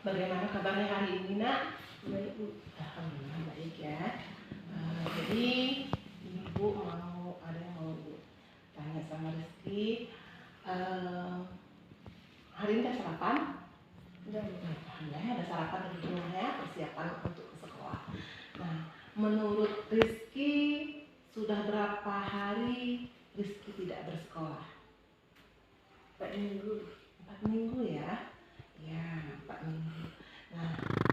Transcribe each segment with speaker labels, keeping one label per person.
Speaker 1: Bagaimana kabarnya hari ini, Nak?
Speaker 2: Baik, Bu.
Speaker 1: Alhamdulillah baik ya. Jadi Ibu mau ada yang mau Ibu tanya sama Rizky. Hari ini udah sarapan?
Speaker 2: Udah, Bu.
Speaker 1: Alhamdulillah ada sarapan di rumah ya, persiapan untuk ke sekolah. Nah, menurut Rizky sudah berapa hari Rizky tidak bersekolah?
Speaker 2: 4 minggu.
Speaker 1: 4 minggu ya? Ya, 4 minggu. Nah,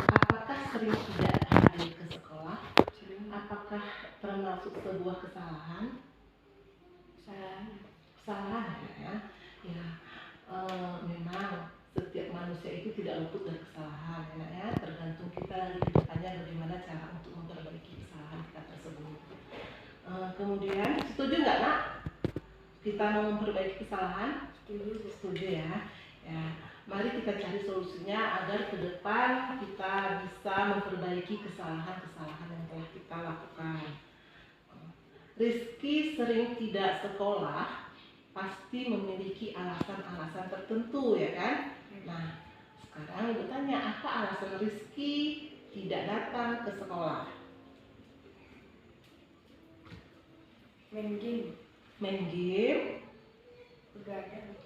Speaker 1: apakah sering tidak hadir ke sekolah?
Speaker 2: Sering.
Speaker 1: Apakah termasuk sebuah kesalahan? Kesalahan ya? Ya, memang setiap manusia itu tidak luput dari kesalahan ya, tergantung kita lagi ke depannya bagaimana cara untuk memperbaiki kesalahan kita tersebut. Kemudian, setuju nggak, Nak? Kita mau memperbaiki kesalahan? Setuju ya. Ya, mari kita cari solusinya agar ke depan kita bisa memperbaiki kesalahan-kesalahan yang telah kita lakukan. Rizky sering tidak sekolah pasti memiliki alasan-alasan tertentu ya kan? Nah, sekarang Ibu tanya, apa alasan Rizky tidak datang ke sekolah?
Speaker 2: Main game.
Speaker 1: Main game?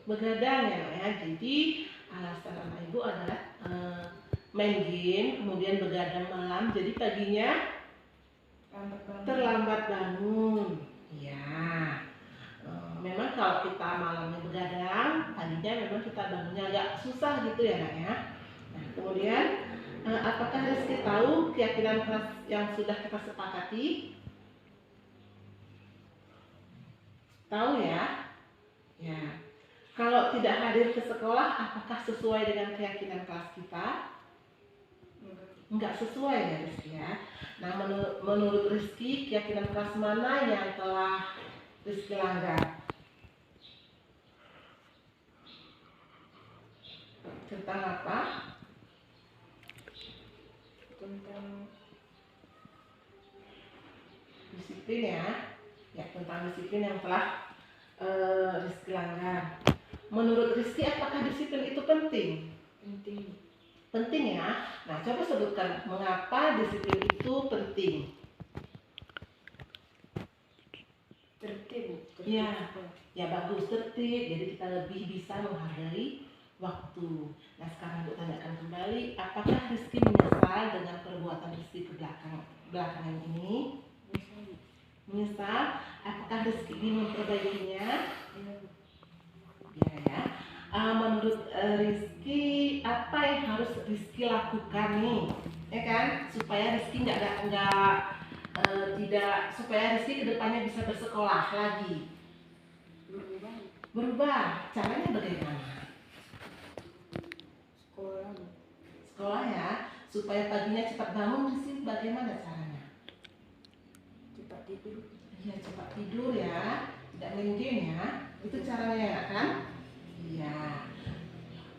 Speaker 1: Begadang ya. Jadi alasan anak Ibu adalah main game, kemudian begadang malam, jadi paginya terlambat bangun. Ya, memang kalau kita malamnya begadang, paginya memang kita bangunnya agak susah gitu ya, Nak ya. Nah, kemudian apakah Rizky tahu keyakinan keras yang sudah kita sepakati? Tahu ya? Ya. Kalau tidak hadir ke sekolah, apakah sesuai dengan keyakinan kelas kita? Enggak sesuai ya Rizky ya. Nah, menurut Rizky, keyakinan kelas mana yang telah Rizky langgar? Tentang apa?
Speaker 2: Tentang
Speaker 1: Disiplin ya. Ya, tentang disiplin yang telah Rizky langgar. Menurut Rizky, apakah disiplin itu penting?
Speaker 2: penting.
Speaker 1: Penting ya. Nah, coba sebutkan mengapa disiplin itu penting.
Speaker 2: Tertib.
Speaker 1: Ya bagus, tertib. Jadi kita lebih bisa menghargai waktu. Nah, sekarang untuk tanyakan kembali, apakah Rizky menyesal dengan perbuatan Rizky ke belakangan ini? Menyesal. Apakah Rizky ingin memperbaikinya? Ya. Menurut Rizky, apa yang harus Rizky lakukan nih, ya kan, supaya Rizky supaya Rizky kedepannya bisa bersekolah lagi? Berubah. Caranya bagaimana? Sekolah ya, supaya paginya cepat bangun. Rizky bagaimana caranya?
Speaker 2: Cepat tidur.
Speaker 1: Iya, cepat tidur ya, tidak main game ya. Itu caranya ya kan? Iya.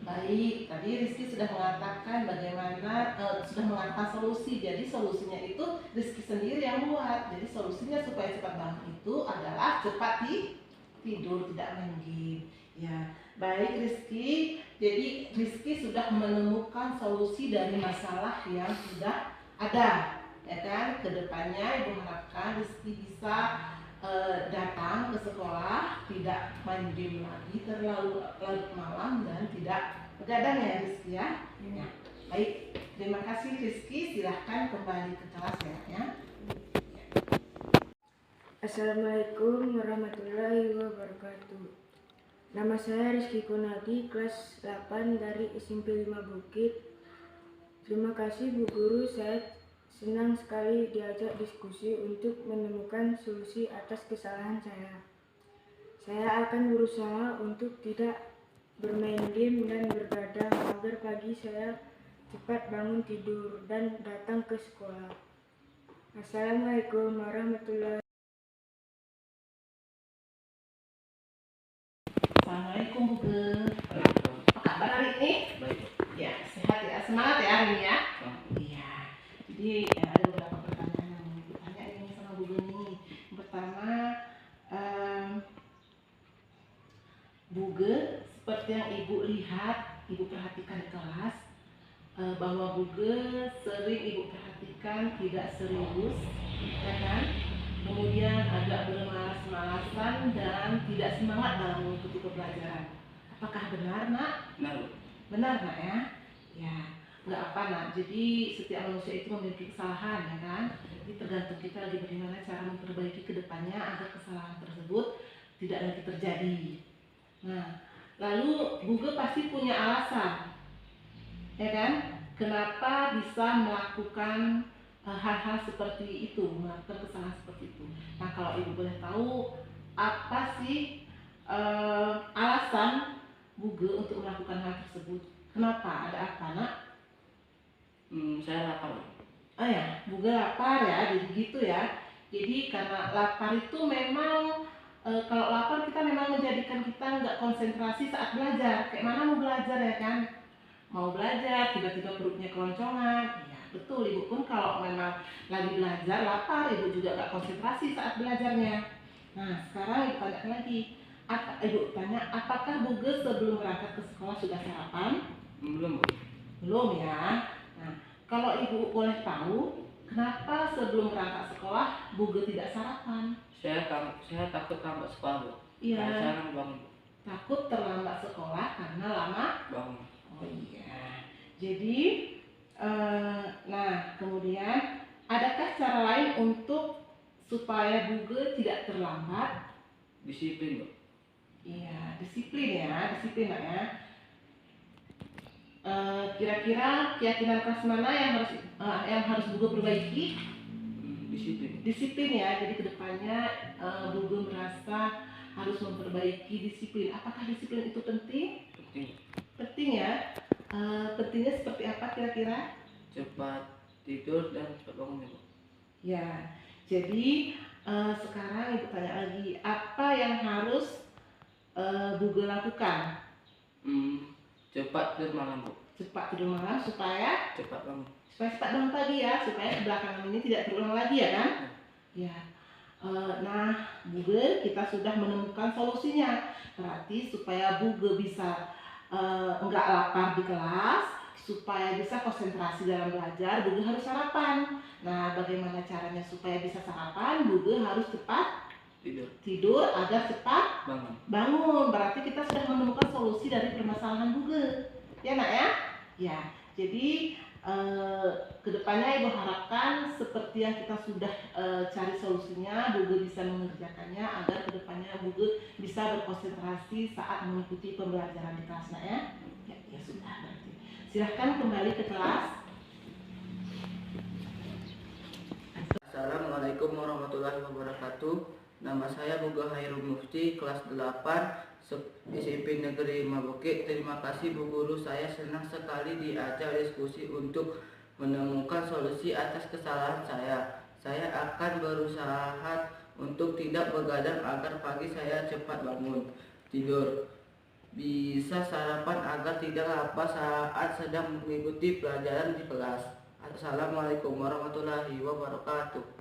Speaker 1: Baik, tadi Rizky sudah mengatakan bagaimana, sudah mengatakan solusi. Jadi solusinya itu Rizky sendiri yang buat. Jadi solusinya supaya cepat bangun itu adalah cepat tidur, tidak main game. Ya, baik Rizky. Jadi Rizky sudah menemukan solusi dari masalah yang sudah ada. Ya kan, kedepannya Ibu harapkan Rizky bisa datang ke sekolah, tidak main game lagi terlalu larut malam dan tidak begadang ya Rizky ya. Ya. Baik, terima kasih Rizky, silahkan kembali ke kelas ya.
Speaker 2: Assalamualaikum warahmatullahi wabarakatuh. Nama saya Rizky Kunadi, kelas 8 dari SMP 5 Bukit. Terima kasih Bu Guru, saya senang sekali diajak diskusi untuk menemukan solusi atas kesalahan saya. Saya akan berusaha untuk tidak bermain game dan bergadang agar pagi saya cepat bangun tidur dan datang ke sekolah. Assalamualaikum warahmatullahi wabarakatuh.
Speaker 1: Assalamualaikum Bu Ge. Apa kabar hari ini?
Speaker 3: Baik.
Speaker 1: Ya, sehat ya, semangat ya hari ini ya. Iya. Jadi ada beberapa pertanyaan yang mau ditanya ini sama Bu Ge nih. Yang pertama, Bu Ge, seperti yang Ibu lihat, Ibu perhatikan di kelas, bahwa Buge sering ibu perhatikan tidak serius, ya kan? Kemudian agak bermalas-malasan dan tidak semangat dalam mengikuti pembelajaran. Apakah benar, Nak?
Speaker 3: Benar, Bu.
Speaker 1: Benar, Nak ya? Ya, nggak apa, Nak. Jadi setiap manusia itu memiliki kesalahan, ya kan? Jadi tergantung kita lagi bagaimana cara memperbaiki ke depannya agar kesalahan tersebut tidak lagi terjadi. Nah, lalu Buge pasti punya alasan, ya kan? Kenapa bisa melakukan hal-hal seperti itu, melakukan kesalahan seperti itu. Nah, kalau ibu boleh tahu, apa sih alasan Buge untuk melakukan hal tersebut? Kenapa? Ada apa, Nak?
Speaker 3: Saya lapar, Bu.
Speaker 1: Oh ya, Buge lapar ya, jadi gitu ya. Jadi karena lapar itu memang kalau lapar kita memang menjadikan kita nggak konsentrasi saat belajar. Kayak mana mau belajar ya kan? Mau belajar, tiba-tiba perutnya keloncongan. Ya betul, ibu pun kalau memang lagi belajar lapar, ibu juga nggak konsentrasi saat belajarnya. Nah sekarang ibu tanya lagi, ibu tanya apakah Buge sebelum berangkat ke sekolah sudah sarapan?
Speaker 3: Belum, Bu.
Speaker 1: Belum ya. Nah kalau ibu boleh tahu, kenapa sebelum berangkat sekolah Buge tidak sarapan?
Speaker 3: Saya takut lambat sekolah, Bu.
Speaker 1: Iya.
Speaker 3: Karena saya kan bangun, Bu.
Speaker 1: Takut terlambat sekolah karena lama.
Speaker 3: Bangun.
Speaker 1: Oh iya. Jadi, nah kemudian adakah cara lain untuk supaya Buge tidak terlambat?
Speaker 3: Disiplin, Bu.
Speaker 1: Iya, disiplin ya, disiplin Nak ya. Kira-kira keyakinan kelas mana yang harus Buge perbaiki?
Speaker 3: Disiplin.
Speaker 1: Disiplin ya. Jadi kedepannya Buge merasa harus memperbaiki disiplin. Apakah disiplin itu penting?
Speaker 3: Penting.
Speaker 1: Penting ya. Pentingnya seperti apa kira-kira?
Speaker 3: Cepat tidur dan cepat bangun, Bu.
Speaker 1: Ya, jadi sekarang ibu tanya lagi, apa yang harus Buge lakukan?
Speaker 3: Cepat tidur malam, Bu.
Speaker 1: Cepat tidur malam supaya
Speaker 3: Cepat bangun.
Speaker 1: cepat bangun pagi ya, supaya belakangan ini tidak terulang lagi ya kan? Ya. Nah, Buge kita sudah menemukan solusinya. Berarti supaya Buge bisa enggak lapar di kelas, supaya bisa konsentrasi dalam belajar, Buge harus sarapan. Nah, bagaimana caranya supaya bisa sarapan? Buge harus cepat tidur agar cepat bangun. Berarti kita sudah menemukan solusi dari permasalahan Buge. Ya, Nak ya? Ya. Jadi kedepannya ibu harapkan seperti yang kita sudah cari solusinya, Buge bisa mengerjakannya agar kedepannya Buge bisa berkonsentrasi saat mengikuti pembelajaran di kelas, Nak ya. Ya sudah berarti. Silahkan kembali ke kelas.
Speaker 3: Assalamualaikum warahmatullahi wabarakatuh. Nama saya Buge Hairul Mufti, kelas 8 SMP Negeri Mabukit. Terima kasih Bu Guru, saya senang sekali diajak diskusi untuk menemukan solusi atas kesalahan saya. Saya akan berusaha untuk tidak begadang agar pagi saya cepat bangun tidur. Bisa sarapan agar tidak lapar saat sedang mengikuti pelajaran di kelas. Assalamualaikum warahmatullahi wabarakatuh.